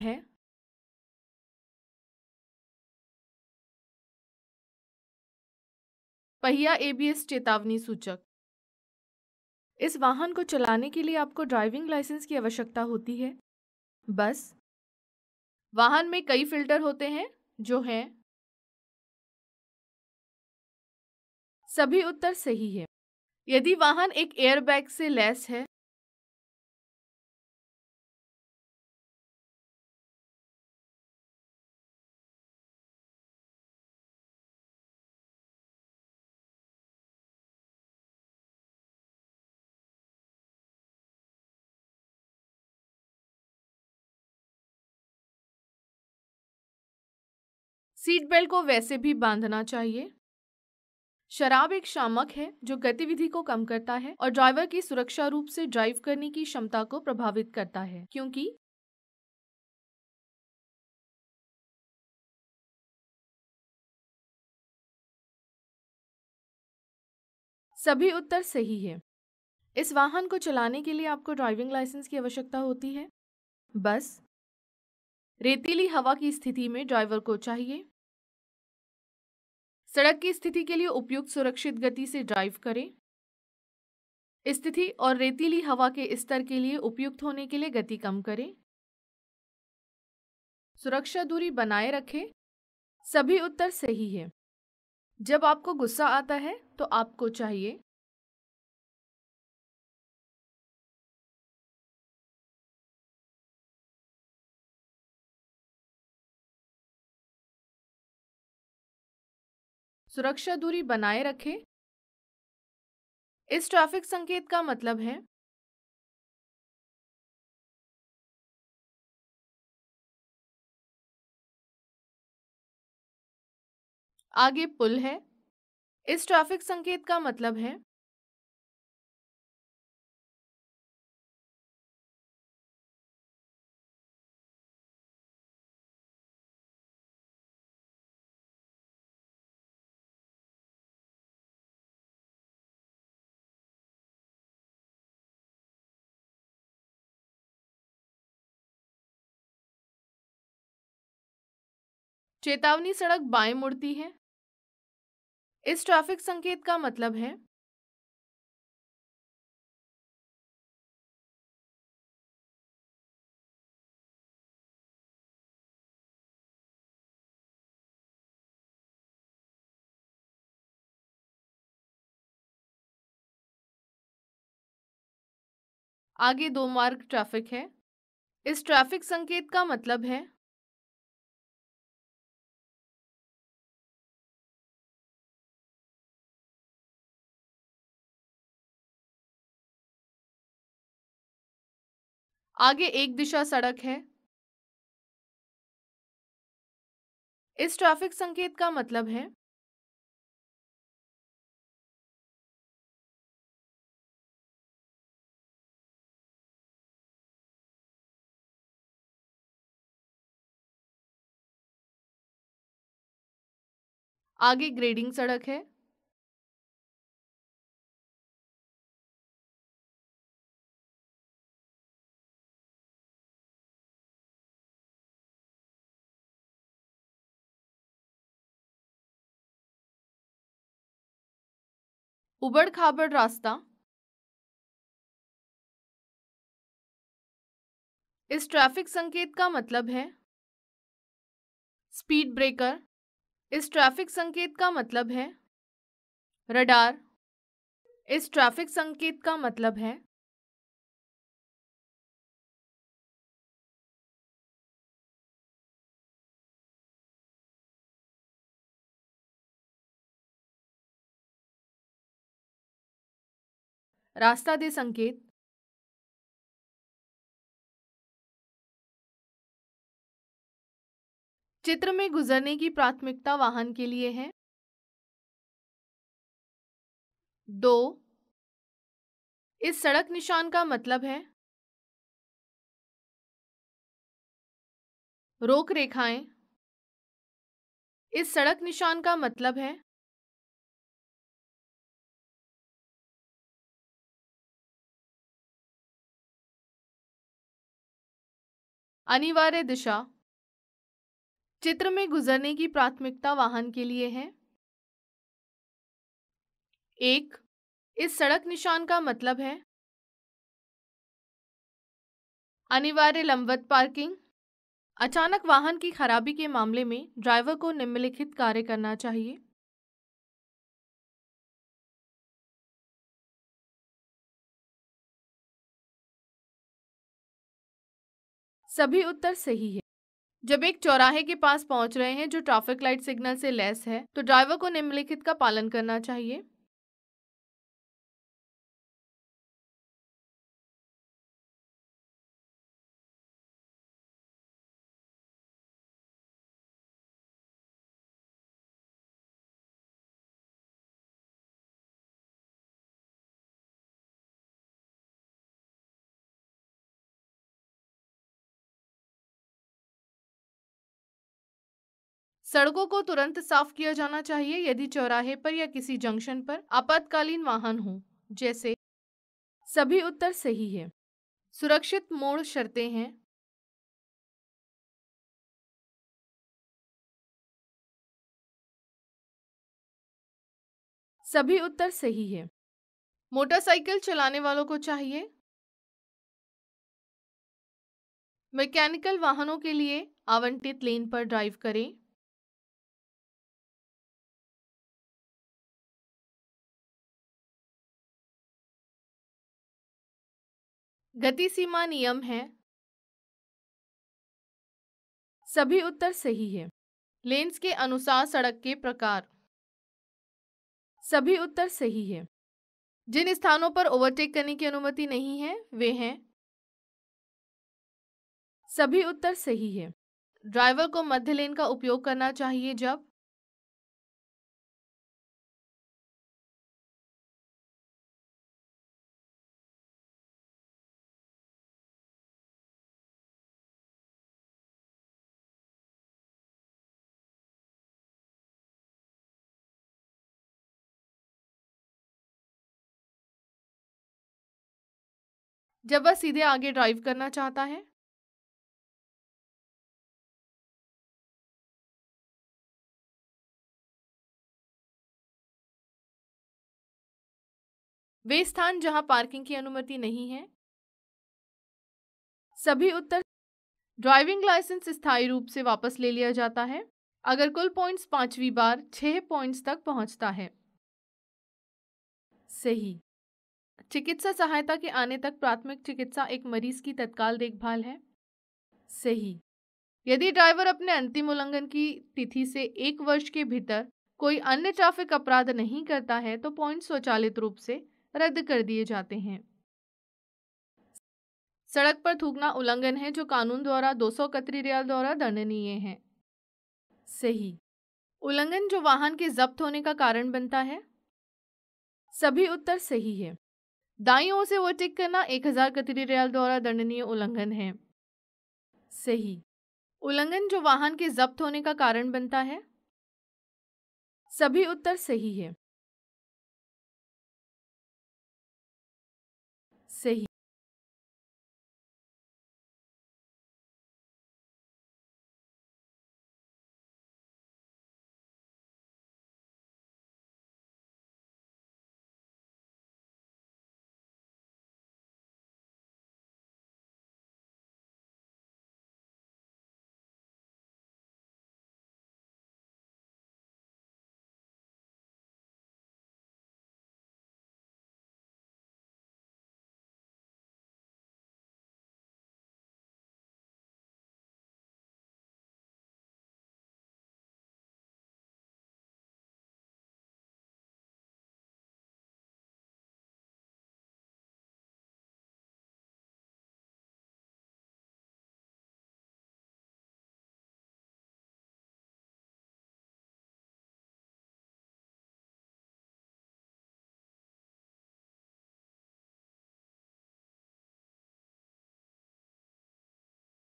है। पहिया एबीएस चेतावनी सूचक। इस वाहन को चलाने के लिए आपको ड्राइविंग लाइसेंस की आवश्यकता होती है। बस वाहन में कई फिल्टर होते हैं जो हैं। सभी उत्तर सही है। यदि वाहन एक एयरबैग से लैस है, सीट बेल्ट को वैसे भी बांधना चाहिए। शराब एक शामक है जो गतिविधि को कम करता है और ड्राइवर की सुरक्षा रूप से ड्राइव करने की क्षमता को प्रभावित करता है, क्योंकि सभी उत्तर सही है। इस वाहन को चलाने के लिए आपको ड्राइविंग लाइसेंस की आवश्यकता होती है। बस रेतीली हवा की स्थिति में ड्राइवर को चाहिए। सड़क की स्थिति के लिए उपयुक्त सुरक्षित गति से ड्राइव करें। स्थिति और रेतीली हवा के स्तर के लिए उपयुक्त होने के लिए गति कम करें। सुरक्षा दूरी बनाए रखें। सभी उत्तर सही है। जब आपको गुस्सा आता है तो आपको चाहिए सुरक्षा दूरी बनाए रखें। इस ट्रैफिक संकेत का मतलब है आगे पुल है। इस ट्रैफिक संकेत का मतलब है चेतावनी सड़क बाएं मुड़ती है। इस ट्रैफिक संकेत का मतलब है आगे दो मार्ग ट्रैफिक है। इस ट्रैफिक संकेत का मतलब है आगे एक दिशा सड़क है। इस ट्रैफिक संकेत का मतलब है आगे ग्रेडिंग सड़क है। उबड़ खाबड़ रास्ता। इस ट्रैफिक संकेत का मतलब है स्पीड ब्रेकर। इस ट्रैफिक संकेत का मतलब है रडार। इस ट्रैफिक संकेत का मतलब है रास्ता दे संकेत। चित्र में गुजरने की प्राथमिकता वाहन के लिए है। 2 इस सड़क निशान का मतलब है रोक रेखाएं। इस सड़क निशान का मतलब है अनिवार्य दिशा। चित्र में गुजरने की प्राथमिकता वाहन के लिए है। 1. इस सड़क निशान का मतलब है। अनिवार्य लंबवत पार्किंग। अचानक वाहन की खराबी के मामले में ड्राइवर को निम्नलिखित कार्य करना चाहिए। सभी उत्तर सही है। जब एक चौराहे के पास पहुंच रहे हैं जो ट्रैफिक लाइट सिग्नल से लैस है, तो ड्राइवर को निम्नलिखित का पालन करना चाहिए। सड़कों को तुरंत साफ किया जाना चाहिए यदि चौराहे पर या किसी जंक्शन पर आपातकालीन वाहन हो, जैसे। सभी उत्तर सही है। सुरक्षित मोड़ शर्तें हैं। सभी उत्तर सही है। मोटरसाइकिल चलाने वालों को चाहिए। मैकेनिकल वाहनों के लिए आवंटित लेन पर ड्राइव करें। गति सीमा नियम है। सभी उत्तर सही है। लेन्स के अनुसार सड़क के प्रकार। सभी उत्तर सही है। जिन स्थानों पर ओवरटेक करने की अनुमति नहीं है वे हैं। सभी उत्तर सही है। ड्राइवर को मध्य लेन का उपयोग करना चाहिए जब। जब वह सीधे आगे ड्राइव करना चाहता है। वे स्थान जहां पार्किंग की अनुमति नहीं है। सभी उत्तर। ड्राइविंग लाइसेंस स्थायी रूप से वापस ले लिया जाता है अगर कुल पॉइंट्स 5वीं बार 6 पॉइंट्स तक पहुंचता है। सही। चिकित्सा सहायता के आने तक प्राथमिक चिकित्सा एक मरीज की तत्काल देखभाल है। सही। यदि ड्राइवर अपने अंतिम उल्लंघन की तिथि से 1 वर्ष के भीतर कोई अन्य ट्रैफिक अपराध नहीं करता है तो पॉइंट स्वचालित रूप से रद्द कर दिए जाते हैं। सड़क पर थूकना उल्लंघन है जो कानून द्वारा 200 कतरी रियाल द्वारा दंडनीय है। सही। उल्लंघन जो वाहन के जब्त होने का कारण बनता है। सभी उत्तर सही है। दाईं ओर से ओवरटेक करना 1000 कतरी रियाल द्वारा दंडनीय उल्लंघन है। सही। उल्लंघन जो वाहन के जब्त होने का कारण बनता है। सभी उत्तर सही है। सही।